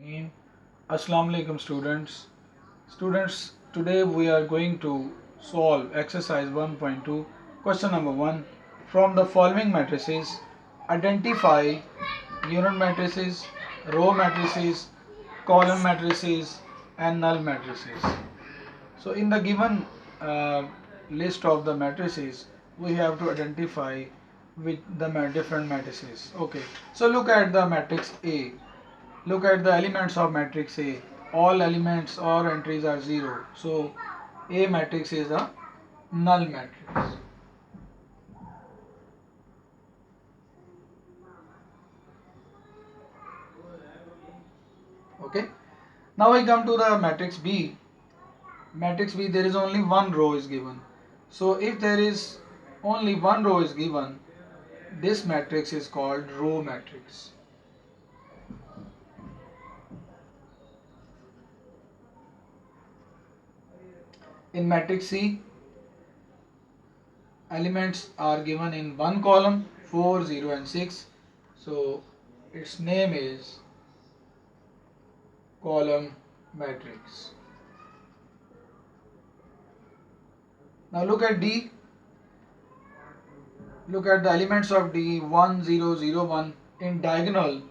Assalamu alaikum students. Students, today we are going to solve exercise 1.2 question number 1. From the following matrices, identify unit matrices, row matrices, column matrices and null matrices. So in the given list of the matrices, we have to identify with the different matrices. Okay, so look at the matrix A. Look at the elements of matrix A. All elements or entries are 0. So A matrix is a null matrix. Okay. Now we come to the matrix B. Matrix B, there is only one row is given. So if there is only one row is given, this matrix is called row matrix. In matrix C, elements are given in one column, 4, 0 and 6. So its name is column matrix. Now look at D. Look at the elements of D, 1, 0, 0, 1. In diagonal,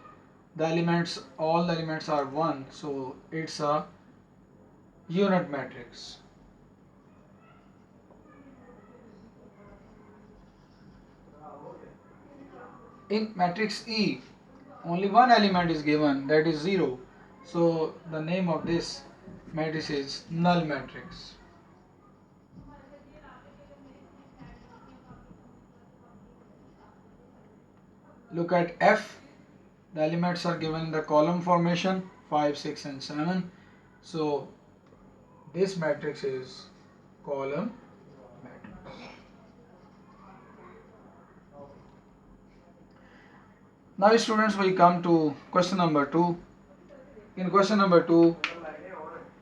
all the elements are 1. So it's a unit matrix. In matrix E, only one element is given, that is 0. So the name of this matrix is null matrix. Look at F. The elements are given in the column formation 5, 6 and 7. So this matrix is column matrix. Now students, we come to question number 2. In question number 2,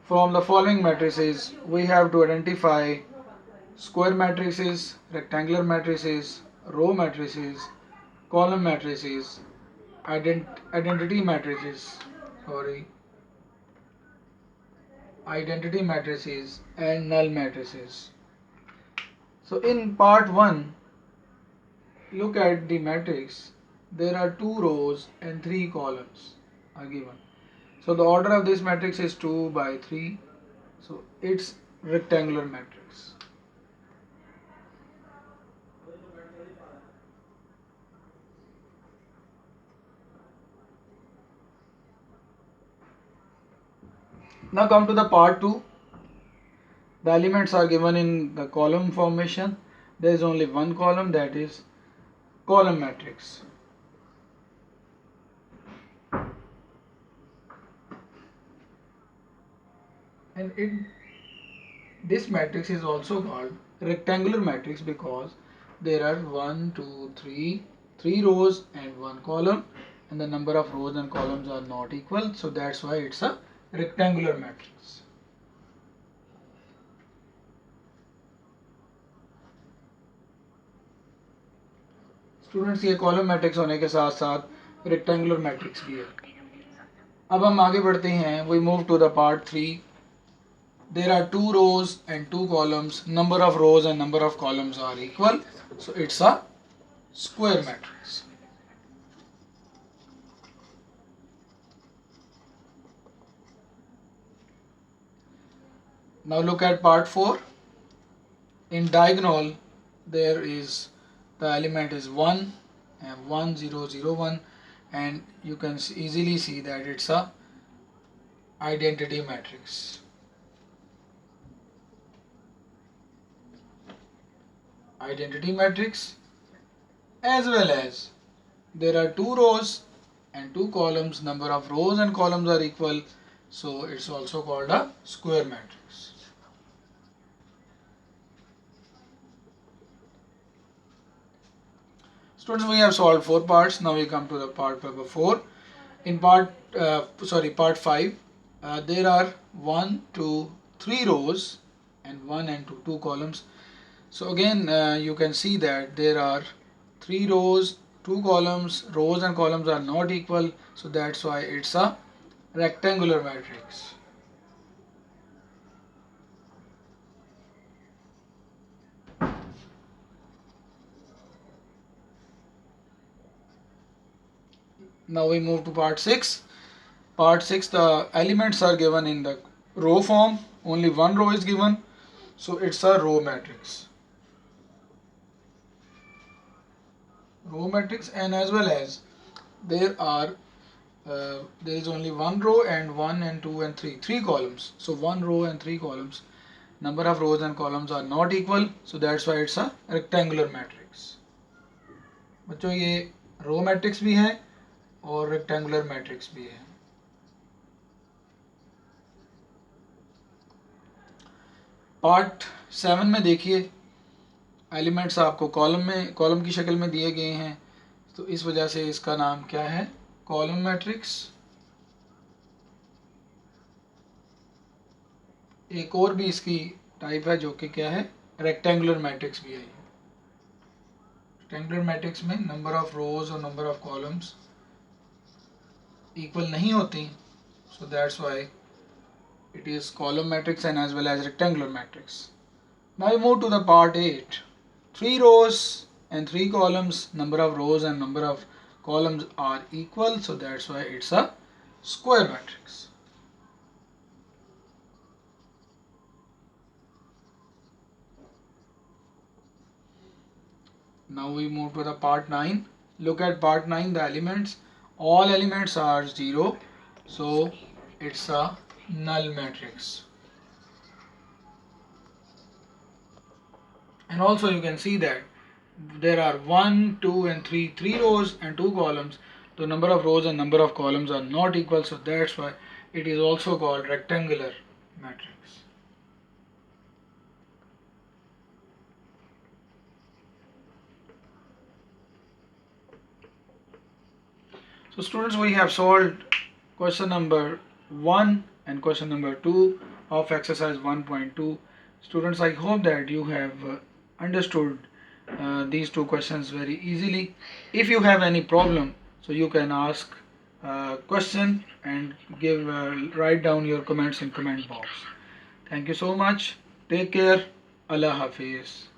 from the following matrices, we have to identify square matrices, rectangular matrices, row matrices, column matrices, identity matrices, and null matrices. So in part 1, look at the matrix. There are 2 rows and 3 columns are given. So the order of this matrix is 2 by 3. So it's rectangular matrix. Now come to the part 2. The elements are given in the column formation. There is only one column, that is column matrix. And this matrix is also called rectangular matrix because there are 1, 2, 3 rows and 1 column, and the number of rows and columns are not equal. So that's why it's a rectangular matrix. Students, ये column matrix होने के साथ साथ rectangular matrix भी है. अब हम आगे बढ़ते हैं. We move to the part 3. There are 2 rows and 2 columns. Number of rows and number of columns are equal. So it's a square matrix. Now look at part 4. In diagonal, there is the element is 1 and 1, 0, 0, 1, and you can easily see that it's a identity matrix. Identity matrix, as well as there are 2 rows and 2 columns. Number of rows and columns are equal, so it's also called a square matrix. Students, we have solved 4 parts. Now we come to the part number 4. In part 5, there are 1, 2, 3 rows and 1 and 2 columns. So again, you can see that there are 3 rows, 2 columns. Rows and columns are not equal, so that's why it's a rectangular matrix. Now we move to part 6. Part 6, the elements are given in the row form. Only one row is given, so it's a row matrix. Row matrix, and as well as there is only one row and 1 and 2 and 3 columns. So one row and 3 columns. Number of rows and columns are not equal, so that's why it's a rectangular matrix. बच्चों ये row matrix भी है और rectangular matrix भी है. Part 7 में देखिए elements आपको कॉलम की शक्ल में दिए गए हैं, तो इस वजह से इसका नाम क्या है, कॉलम मैट्रिक्स. एक और भी इसकी टाइप है जो कि क्या है, रेक्टेंगुलर मैट्रिक्स भी है. रेक्टेंगुलर मैट्रिक्स में नंबर ऑफ रोज और नंबर ऑफ कॉलम्स इक्वल नहीं होती, so that's why it is column matrix and as well as rectangular matrix. Now we move to the part 8. 3 rows and 3 columns, number of rows and number of columns are equal, so that's why it's a square matrix. Now we move to the part 9. Look at part 9, the elements. All elements are 0, so it's a null matrix. And also you can see that there are 1, 2 and 3 rows and 2 columns. The number of rows and number of columns are not equal, so that's why it is also called rectangular matrix. So students, we have solved question number 1 and question number 2 of exercise 1.2. Students, I hope that you have understood these two questions very easily. If you have any problem, so you can ask question and write down your comments in comment box. Thank you so much. Take care. Allah Hafiz.